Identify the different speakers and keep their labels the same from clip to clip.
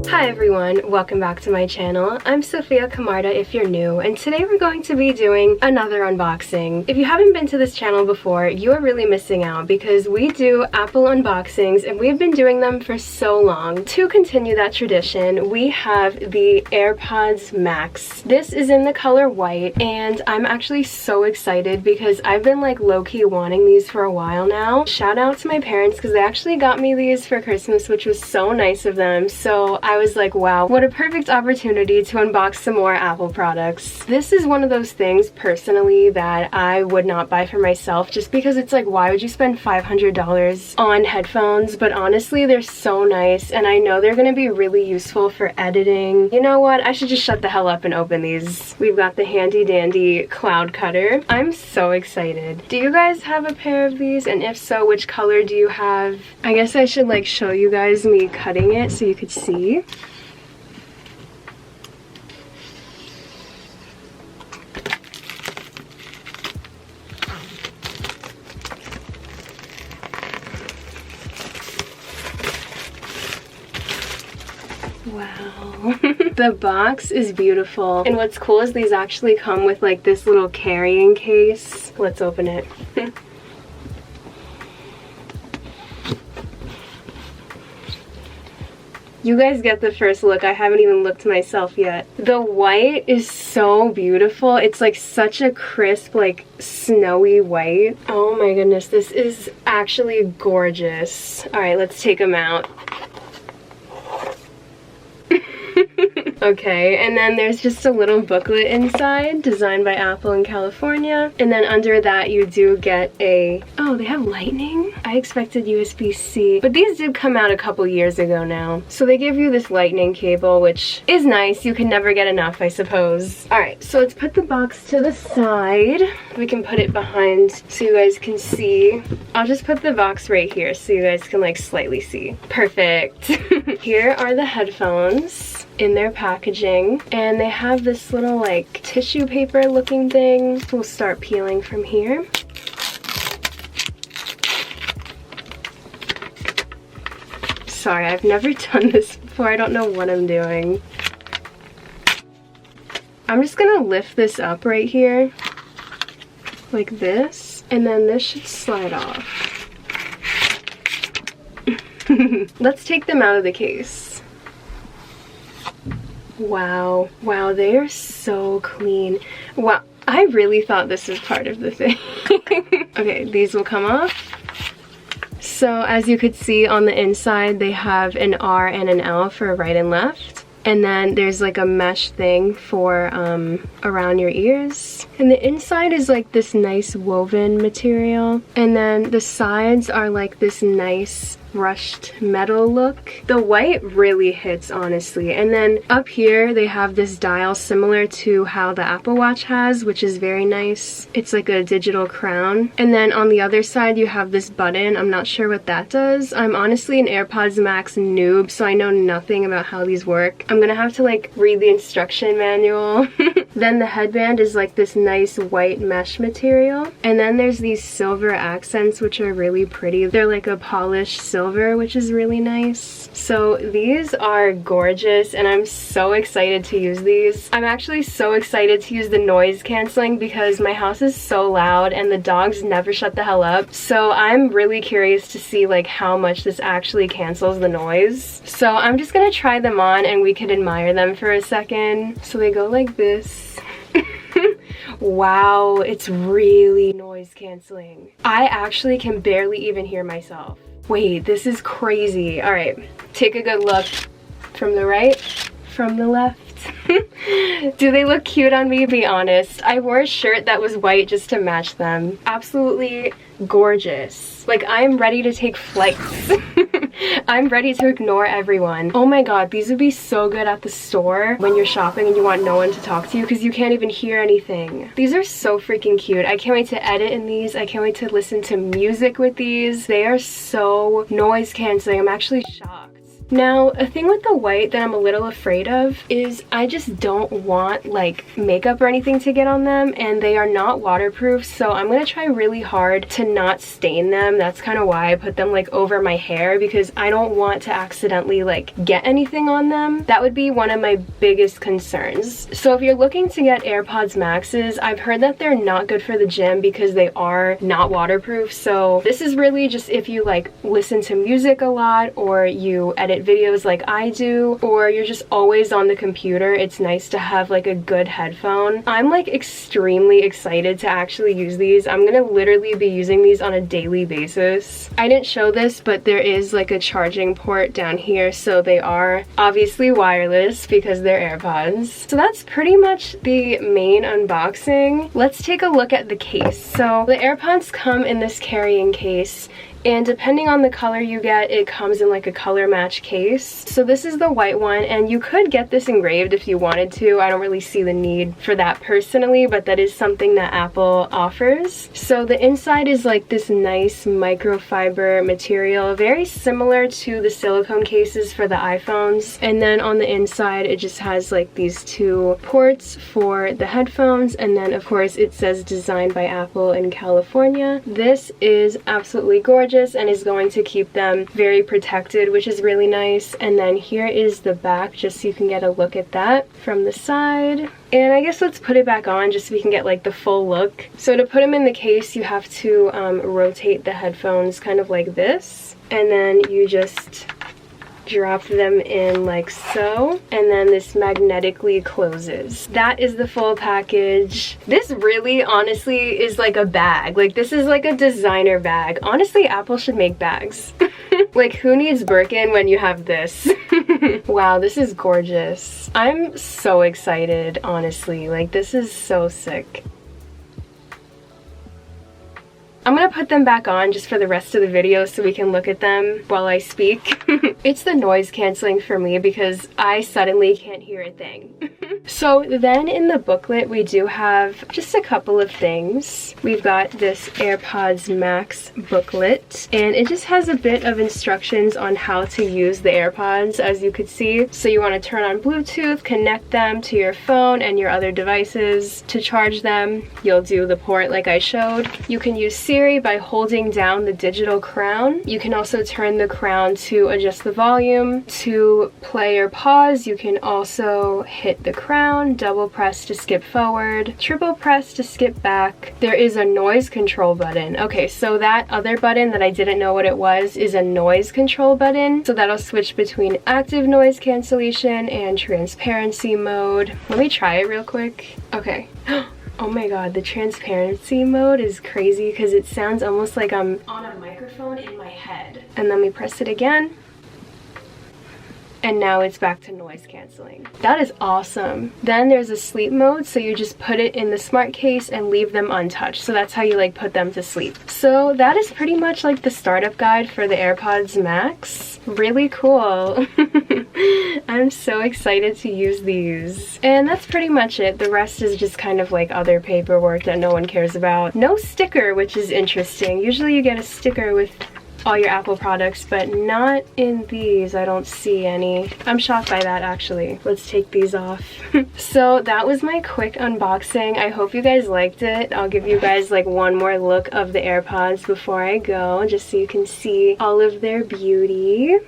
Speaker 1: Hi everyone, welcome back to my channel. I'm Sofia Camarda if you're new, and today we're going to be doing another unboxing. If you haven't been to this channel before, you are really missing out because we do Apple unboxings and we've been doing them for so long. To continue that tradition, we have the AirPods Max. This is in the color white and I'm actually so excited because I've been like low-key wanting these for a while now. Shout out to my parents because they actually got me these for Christmas, which was so nice of them. So I was like, wow, what a perfect opportunity to unbox some more Apple products. This is one of those things personally that I would not buy for myself just because it's like, why would you spend $500 on headphones? But honestly, they're so nice and I know they're gonna be really useful for editing. You know what? I should just shut the hell up and open these. We've got the handy dandy cloud cutter. I'm so excited. Do you guys have a pair of these? And if so, which color do you have? I guess I should like show you guys me cutting it so you could see. Wow. The box is beautiful. And what's cool is these actually come with like this little carrying case. Let's open it. You guys get the first look. I haven't even looked myself yet. The white is so beautiful. It's like such a crisp, like snowy white. Oh my goodness, this is actually gorgeous. All right, let's take them out. Okay, and then there's just a little booklet inside, designed by Apple in California. And then under that you do get a, oh, they have lightning? I expected USB-C, but these did come out a couple years ago now. So they give you this lightning cable, which is nice. You can never get enough, I suppose. All right, so let's put the box to the side. We can put it behind so you guys can see. I'll just put the box right here so you guys can like slightly see. Perfect. Here are the headphones in their packaging, and they have this little like tissue paper looking thing. We'll start peeling from here. Sorry, I've never done this before. I don't know what I'm doing. I'm just gonna lift this up right here like this, and then this should slide off. Let's take them out of the case. Wow. Wow, they are so clean. Wow, I really thought this was part of the thing. Okay, these will come off. So as you could see on the inside, they have an R and an L for right and left. And then there's like a mesh thing for around your ears. And the inside is like this nice woven material. And then the sides are like this nice brushed metal look. The white really hits, honestly. And then up here they have this dial similar to how the Apple Watch has, which is very nice. It's like a digital crown. And then on the other side you have this button. I'm not sure what that does. I'm honestly an AirPods Max noob, so I know nothing about how these work. I'm gonna have to like read the instruction manual. Then the headband is like this nice white mesh material. And then there's these silver accents which are really pretty. They're like a polished silver, which is really nice. So these are gorgeous and I'm so excited to use these. I'm actually so excited to use the noise canceling because my house is so loud and the dogs never shut the hell up. So I'm really curious to see like how much this actually cancels the noise. So I'm just gonna try them on and we can admire them for a second. So they go like this. Wow, it's really noise canceling. I actually can barely even hear myself. Wait, this is crazy. All right, take a good look from the right, from the left. Do they look cute on me? Be honest. I wore a shirt that was white just to match them. Absolutely gorgeous. Like, I'm ready to take flights. I'm ready to ignore everyone. Oh my god, these would be so good at the store when you're shopping and you want no one to talk to you because you can't even hear anything. These are so freaking cute. I can't wait to edit in these. I can't wait to listen to music with these. They are so noise canceling. I'm actually shocked. Now, a thing with the white that I'm a little afraid of is I just don't want like makeup or anything to get on them, and they are not waterproof, so I'm gonna try really hard to not stain them. That's kind of why I put them like over my hair, because I don't want to accidentally like get anything on them. That would be one of my biggest concerns. So if you're looking to get AirPods Maxes, I've heard that they're not good for the gym because they are not waterproof. So this is really just if you like listen to music a lot, or you edit videos like I do, or you're just always on the computer, it's nice to have like a good headphone. I'm like extremely excited to actually use these. I'm gonna literally be using these on a daily basis. I didn't show this, but there is like a charging port down here, so they are obviously wireless because they're AirPods. So that's pretty much the main unboxing. Let's take a look at the case. So the AirPods come in this carrying case, and depending on the color you get, it comes in like a color match case. So this is the white one, and you could get this engraved if you wanted to. I don't really see the need for that personally, but that is something that Apple offers. So the inside is like this nice microfiber material, very similar to the silicone cases for the iPhones. And then on the inside, it just has like these two ports for the headphones, and then of course it says designed by Apple in California. This is absolutely gorgeous and is going to keep them very protected, which is really nice. And then here is the back, just so you can get a look at that from the side. And I guess let's put it back on just so we can get like the full look. So to put them in the case, you have to rotate the headphones kind of like this, and then you just drop them in like so, and then this magnetically closes. That is the full package. This really honestly is like a bag. Like this is like a designer bag. Honestly, Apple should make bags. Like who needs Birkin when you have this? Wow, this is gorgeous. I'm so excited, honestly. Like this is so sick. I'm gonna put them back on just for the rest of the video so we can look at them while I speak. It's the noise canceling for me because I suddenly can't hear a thing. So then in the booklet we do have just a couple of things. We've got this AirPods Max booklet, and it just has a bit of instructions on how to use the AirPods, as you could see. So you want to turn on Bluetooth, connect them to your phone and your other devices. To charge them, you'll do the port like I showed. You can use Siri by holding down the digital crown. You can also turn the crown to adjust the volume. To play or pause, you can also hit the crown, double press to skip forward, triple press to skip back. There is a noise control button. Okay, so that other button that I didn't know what it was is a noise control button. So that'll switch between active noise cancellation and transparency mode. Let me try it real quick. Okay. Oh my god, the transparency mode is crazy because it sounds almost like I'm on a microphone in my head. And then we press it again. And now it's back to noise canceling. That is awesome. Then there's a sleep mode, so you just put it in the smart case and leave them untouched. So that's how you like put them to sleep. So that is pretty much like the startup guide for the AirPods Max. Really cool. I'm so excited to use these. And that's pretty much it. The rest is just kind of like other paperwork that no one cares about. No sticker, which is interesting. Usually you get a sticker with all your Apple products, but not in these. I don't see any. I'm shocked by that, actually. Let's take these off. So that was my quick unboxing. I hope you guys liked it. I'll give you guys like one more look of the AirPods before I go, just so you can see all of their beauty.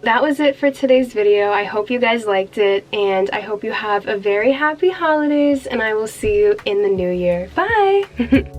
Speaker 1: That was it for today's video. I hope you guys liked it, and I hope you have a very happy holidays, and I will see you in the new year. Bye!